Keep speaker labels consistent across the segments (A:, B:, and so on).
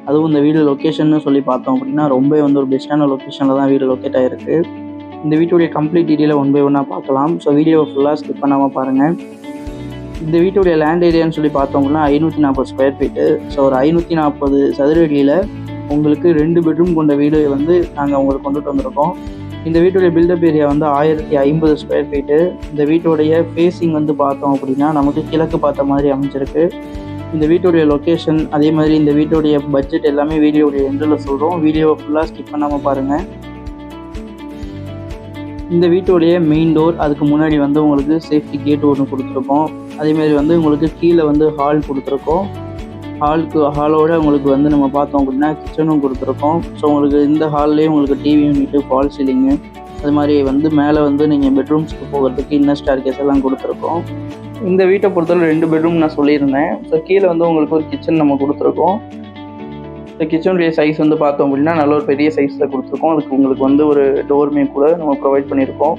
A: அதுவும் இந்த வீடு லொக்கேஷன்னு சொல்லி பார்த்தோம் அப்படின்னா ரொம்ப வந்து ஒரு பெஸ்ட்டான லொக்கேஷனில் தான் வீடு லொக்கேட் ஆகிருக்கு. இந்த வீட்டுடைய கம்ப்ளீட் டீட்டெயிலை ஒன் பை ஒன்னாக பார்க்கலாம். ஸோ வீடியோவை ஃபுல்லாக ஸ்கிப் பண்ணாமல் பாருங்கள். இந்த வீட்டுடைய லேண்ட் ஏரியான்னு சொல்லி பார்த்தோம் அப்படின்னா 540 ஸ்கொயர் ஃபீட்டு. ஸோ ஒரு 540 சதுர அடியில் உங்களுக்கு 2 பெட்ரூம் கொண்ட வீடு வந்து நாங்கள் உங்களுக்கு கொண்டுட்டு வந்திருக்கோம். இந்த வீட்டுடைய பில்டப் ஏரியா வந்து 1050 ஸ்கொயர் ஃபீட்டு. இந்த வீட்டுடைய ஃபேஸிங் வந்து பார்த்தோம் அப்படின்னா நமக்கு கிழக்கு பார்த்த மாதிரி அமைஞ்சிருக்கு. இந்த வீட்டுடைய லொக்கேஷன் அதே மாதிரி இந்த வீட்டுடைய பட்ஜெட் எல்லாமே வீடியோடைய எண்டில் சொல்கிறோம். வீடியோவை ஃபுல்லாக ஸ்கிப் பண்ணாமல் பாருங்கள். இந்த வீட்டுடைய மெயின் டோர், அதுக்கு முன்னாடி வந்து உங்களுக்கு சேஃப்டி கேட் ஒன்று கொடுத்துருக்கோம். அதேமாதிரி வந்து உங்களுக்கு கீழே வந்து ஹால் கொடுத்துருக்கோம். ஹாலோட உங்களுக்கு வந்து நம்ம பார்த்தோம் அப்படின்னா கிச்சனும் கொடுத்துருக்கோம். ஸோ உங்களுக்கு இந்த ஹால்லேயே உங்களுக்கு டிவி யூனிட்டு, ஃபால் சீலிங்கு, அது மாதிரி வந்து மேலே வந்து நீங்கள் பெட்ரூம்ஸ்க்கு போகிறதுக்கு இன்னர் ஸ்டேர்கேஸ் எல்லாம் கொடுத்துருக்கோம். இந்த வீட்டை பொறுத்தவரை 2 பெட்ரூம் நான் சொல்லியிருந்தேன். ஸோ கீழே வந்து உங்களுக்கு ஒரு கிச்சன் நம்ம கொடுத்துருக்கோம். இந்த கிச்சனுடைய சைஸ் வந்து பார்த்தோம் அப்படின்னா நல்ல ஒரு பெரிய சைஸில் கொடுத்துருக்கோம். அதுக்கு உங்களுக்கு வந்து ஒரு டோர்மே கூட நம்ம ப்ரொவைட் பண்ணியிருக்கோம்.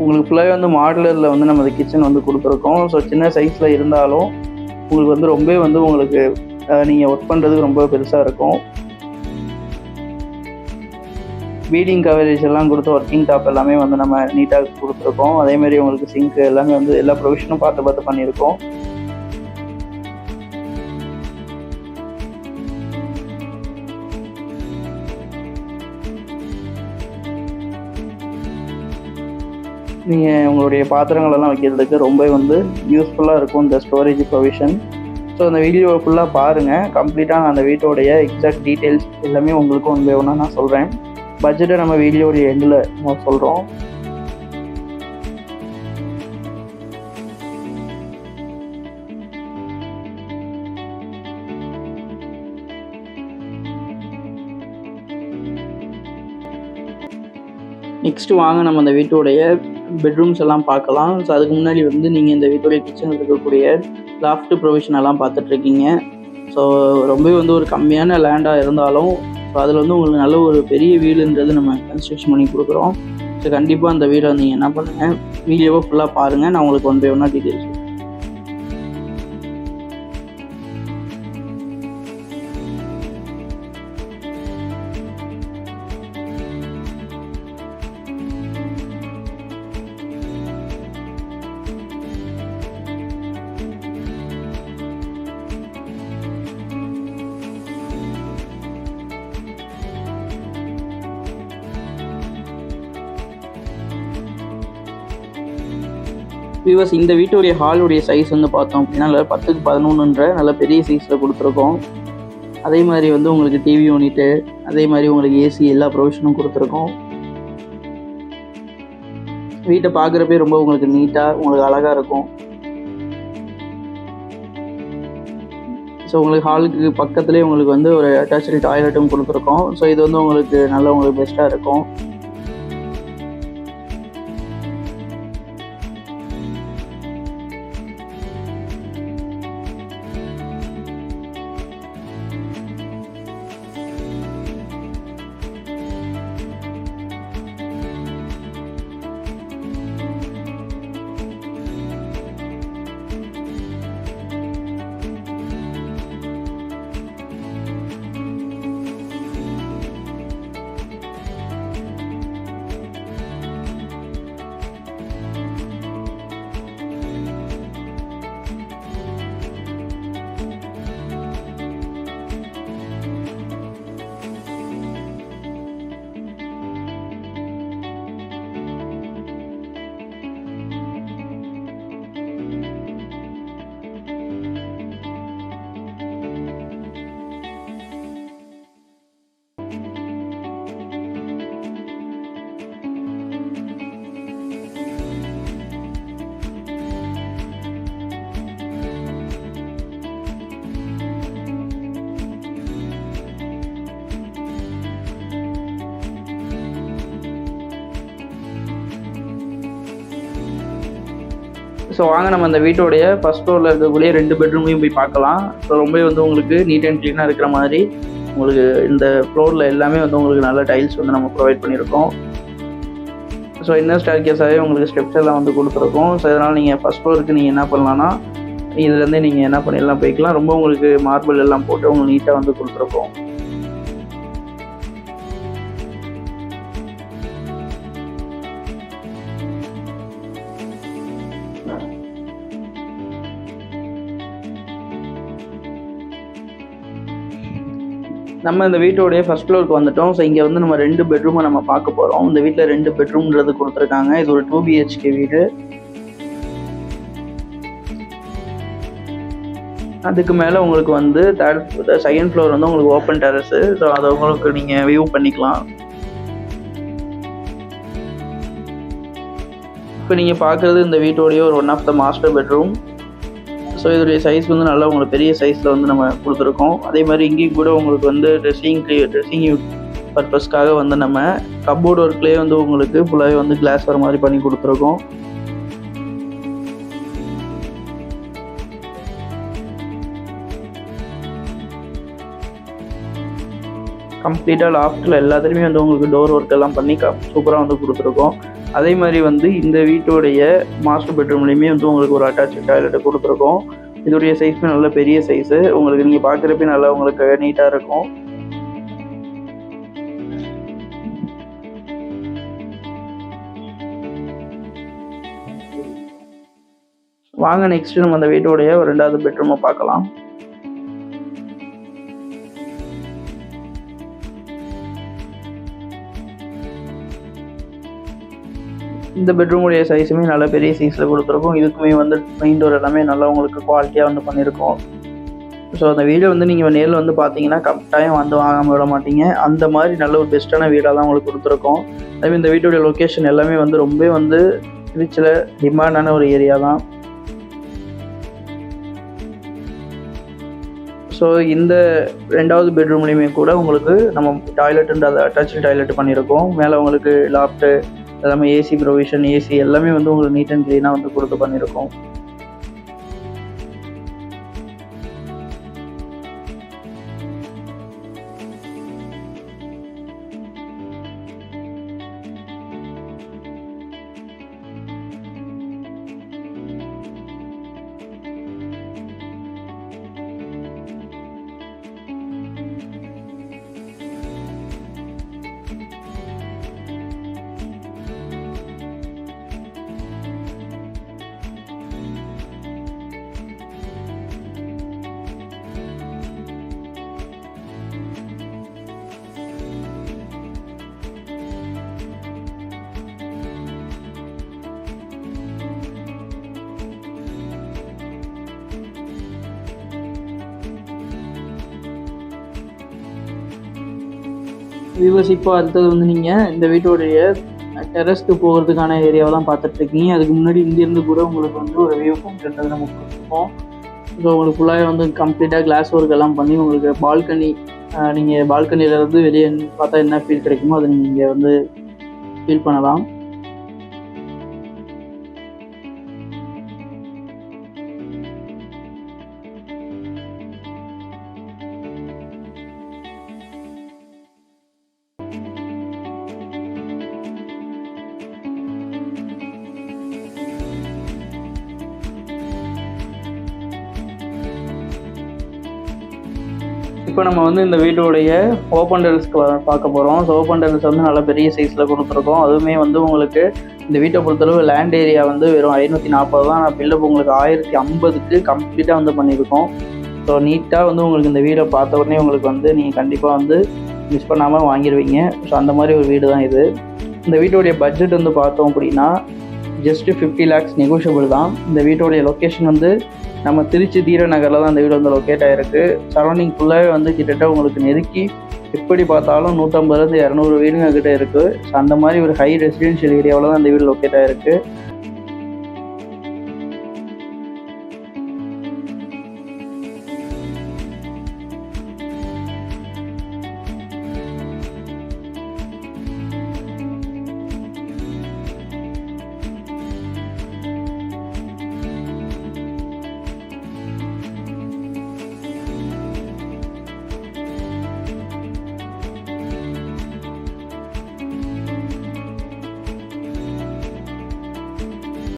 A: உங்களுக்கு ஃபுல்லாகவே வந்து மாடுலரில் வந்து நம்ம இந்த கிச்சன் வந்து கொடுத்துருக்கோம். ஸோ சின்ன சைஸில் இருந்தாலும் உங்களுக்கு வந்து ரொம்ப வந்து உங்களுக்கு நீங்கள் ஒர்க் பண்ணுறதுக்கு ரொம்ப பெருசாக இருக்கும். பீடிங் கவரேஜ் எல்லாம் கொடுத்து ஒர்க்கிங் டாப் எல்லாமே வந்து நம்ம நீட்டாக கொடுத்துருக்கோம். அதேமாதிரி உங்களுக்கு சிங்க் எல்லாமே வந்து எல்லா ப்ரொவிஷனும் பார்த்து பண்ணியிருக்கோம். நீங்கள் உங்களுடைய பாத்திரங்களெல்லாம் வைக்கிறதுக்கு ரொம்ப வந்து யூஸ்ஃபுல்லாக இருக்கும் இந்த ஸ்டோரேஜ் ப்ரொவிஷன். ஸோ அந்த வீடியோவை ஃபுல்லாக பாருங்கள். கம்ப்ளீட்டாக நான் அந்த வீட்டோடைய எக்ஸாக்ட் டீட்டெயில்ஸ் எல்லாமே உங்களுக்கு ஒன் பை ஒன்றா நான் சொல்கிறேன். பட்ஜெட்டை நம்ம வீடியோடைய எண்டில் நம்ம சொல்கிறோம். நெக்ஸ்ட்டு வாங்க நம்ம அந்த வீட்டோடைய பெட்ரூம்ஸ் எல்லாம் பார்க்கலாம். ஸோ அதுக்கு முன்னாடி வந்து நீங்கள் இந்த வீட்டுடைய கிச்சனில் இருக்கக்கூடிய லாஃப்ட் ப்ரொவிஷன் எல்லாம் பார்த்துட்ருக்கீங்க. ஸோ ரொம்ப வந்து ஒரு கம்மியான லேண்டாக இருந்தாலும் ஸோ அதில் வந்து உங்களுக்கு நல்ல ஒரு பெரிய வீடுன்றது நம்ம கன்ஸ்ட்ரக்ஷன் பண்ணி கொடுக்குறோம். ஸோ கண்டிப்பாக அந்த வீடை நீங்கள் என்ன பண்ணுங்கள், வீடியோவை ஃபுல்லாக பாருங்கள். நான் உங்களுக்கு ஒன் பை ஒன்றா டீட்டெயில்ஸ். வியூவர்ஸ், இந்த வீட்டுடைய ஹாலுடைய சைஸ் வந்து பார்த்தோம் அப்படின்னா 10க்கு 11ன்ற நல்ல பெரிய சைஸில் கொடுத்துருக்கோம். அதே மாதிரி வந்து உங்களுக்கு டிவி யூனிட்டு, அதே மாதிரி உங்களுக்கு ஏசி எல்லா ப்ரொவிஷனும் கொடுத்துருக்கோம். வீட்டை பார்க்குறப்பே ரொம்ப உங்களுக்கு நீட்டாக உங்களுக்கு அழகாக இருக்கும். ஸோ உங்களுக்கு ஹாலுக்கு பக்கத்துலேயே உங்களுக்கு வந்து ஒரு அட்டாச்சு டாய்லெட்டும் கொடுத்துருக்கோம். ஸோ இது வந்து உங்களுக்கு நல்ல உங்களுக்கு பெஸ்ட்டாக இருக்கும். ஸோ வாங்க நம்ம அந்த வீட்டோடைய ஃபஸ்ட் ஃப்ளோரில் இருக்கக்கூடிய 2 பெட்ரூமையும் போய் பார்க்கலாம். ஸோ ரொம்ப வந்து உங்களுக்கு நீட் அண்ட் க்ளீனாக இருக்கிற மாதிரி உங்களுக்கு இந்த ஃப்ளோரில் எல்லாமே வந்து உங்களுக்கு நல்ல டைல்ஸ் வந்து நம்ம ப்ரொவைட் பண்ணியிருக்கோம். ஸோ இன்னர் ஸ்டேர்கேஸாகவே உங்களுக்கு ஸ்டெப்ஸ் எல்லாம் வந்து கொடுத்துருக்கோம். ஸோ இதனால் நீங்கள் ஃபஸ்ட் ஃப்ளோருக்கு நீங்கள் என்ன பண்ணலான்னா இதுலேருந்தே நீங்கள் என்ன பண்ணிடலாம் போய்க்கலாம். ரொம்ப உங்களுக்கு மார்பிள் எல்லாம் போட்டு உங்களுக்கு நீட்டாக வந்து கொடுத்துருக்கோம். நம்ம இந்த வீட்டோடைய ஃபர்ஸ்ட் ஃப்ளோருக்கு வந்துட்டோம். ஸோ இங்கே வந்து நம்ம 2 பெட்ரூமை நம்ம பார்க்க போகிறோம். இந்த வீட்டில் 2 பெட்ரூம்ன்றது கொடுத்துருக்காங்க. இது ஒரு 2 BHK வீடு. அதுக்கு மேலே உங்களுக்கு வந்து செகண்ட் ஃப்ளோர் வந்து உங்களுக்கு ஓப்பன் டெரஸு. ஸோ அதை உங்களுக்கு நீங்கள் வியூ பண்ணிக்கலாம். இப்போ நீங்கள் பார்க்குறது இந்த வீட்டோடைய ஒரு one of the master bedroom. So இதோடைய சைஸ் வந்து நல்லா உங்களுக்கு பெரிய சைஸில் வந்து நம்ம கொடுத்துருக்கோம். அதே மாதிரி இங்கேயும் கூட உங்களுக்கு வந்து ட்ரெஸ்ஸிங் பர்பஸ்க்காக வந்து நம்ம கப்போர்டு ஒர்க்லேயே வந்து உங்களுக்கு ஃபுல்லாகவே வந்து கிளாஸ் வர மாதிரி பண்ணி கொடுத்துருக்கோம். கம்ப்ளீட்டாக லாஃப்ட்டில் எல்லாத்துலேயுமே வந்து உங்களுக்கு டோர் ஒர்க் எல்லாம் பண்ணி சூப்பராக வந்து கொடுத்துருக்கோம். அதே மாதிரி வந்து இந்த வீட்டோடைய மாஸ்டர் பெட்ரூம்லேயுமே வந்து உங்களுக்கு ஒரு அட்டாச் டாய்லெட்டை கொடுத்துருக்கோம். இதோடைய சைஸுமே நல்ல பெரிய சைஸு. உங்களுக்கு நீங்கள் பார்க்குறப்ப நல்லா உங்களுக்கு நீட்டாக இருக்கும். வாங்க நெக்ஸ்ட் நம்ம அந்த வீட்டோடைய ஒரு 2வது பெட்ரூமை பார்க்கலாம். இந்த பெட்ரூமுடைய சைஸுமே நல்ல பெரிய சைஸில் கொடுத்துருக்கோம். இதுக்குமே வந்து மெயின் டோர் எல்லாமே நல்லா உங்களுக்கு குவாலிட்டியாக வந்து பண்ணியிருக்கோம். ஸோ அந்த வீடை வந்து நீங்கள் நேரில் வந்து பார்த்தீங்கன்னா கரெக்டாக வந்து வாங்காமல் விட மாட்டீங்க. அந்த மாதிரி நல்ல ஒரு பெஸ்ட்டான வீடாக தான் உங்களுக்கு கொடுத்துருக்கோம். அதேமாதிரி இந்த வீட்டுடைய லொக்கேஷன் எல்லாமே வந்து ரொம்ப வந்து திருச்சியில் டிமாண்டான ஒரு ஏரியா தான். ஸோ இந்த 2வது பெட்ரூம்லேயுமே கூட உங்களுக்கு நம்ம டாய்லெட்டுன்ற அட்டாச் டாய்லெட் பண்ணியிருக்கோம். மேலே உங்களுக்கு லாஃப்ட்டு எல்லாமே ஏசி ப்ரொவிஷன், ஏசி எல்லாமே வந்து உங்களுக்கு நீட் அண்ட் க்ளீனாக வந்து கொடுத்து பண்ணியிருக்கோம். வியூவர்ஸ், இப்போ அடுத்தது வந்து நீங்கள் இந்த வீட்டோடைய டெரஸ்க்கு போகிறதுக்கான ஏரியாவை தான் பார்த்துட்ருக்கீங்க. அதுக்கு முன்னாடி இங்கேருந்து கூட உங்களுக்கு வந்து ஒரு வியூ பாயிண்ட்ன்றது நம்ம கொடுத்துருக்கோம். ஸோ உங்களுக்கு ஃபுல்லாக வந்து கம்ப்ளீட்டாக கிளாஸ் ஒர்க் எல்லாம் பண்ணி உங்களுக்கு பால்கனி, நீங்கள் பால்கனியிலேருந்து வெளியே பார்த்தா என்ன ஃபீல் கிடைக்குமோ அதை நீங்கள் இங்கே வந்து ஃபீல் பண்ணலாம். இப்போ நம்ம வந்து இந்த வீட்டோடைய ஓப்பன் டெரஸ்க்கு பார்க்க போகிறோம். ஸோ ஓப்பன் டெரஸ் வந்து நல்ல பெரிய சைஸில் கொடுத்துருக்கோம். அதுவுமே வந்து உங்களுக்கு இந்த வீட்டை பொறுத்தளவு லேண்ட் ஏரியா வந்து வெறும் 540 தான். நான் பில்டப் உங்களுக்கு 1050க்கு கம்ப்ளீட்டாக வந்து பண்ணியிருக்கோம். ஸோ நீட்டாக வந்து உங்களுக்கு இந்த வீடை பார்த்த உடனே உங்களுக்கு வந்து நீங்கள் கண்டிப்பாக வந்து மிஸ் பண்ணாமல் வாங்கிடுவீங்க. ஸோ அந்த மாதிரி ஒரு வீடு தான் இது. இந்த வீட்டோடைய பட்ஜெட் வந்து பார்த்தோம் அப்படின்னா ஜஸ்ட்டு 50 lakhs நெகோஷியபிள் தான். இந்த வீட்டோடைய லொக்கேஷன் வந்து நம்ம திருச்சி தீர நகரில் தான் இந்த வீடு வந்து லொக்கேட் ஆகிருக்கு. சரௌண்டிங் ஃபுல்லாகவே வந்து கிட்டத்தட்ட உங்களுக்கு நெருக்கி எப்படி பார்த்தாலும் 150 to 200 வீடுங்க கிட்டே இருக்குது. ஸோ அந்த மாதிரி ஒரு ஹை ரெசிடென்ஷியல் ஏரியாவில் தான் இந்த வீடு லொக்கேட் ஆகிருக்கு.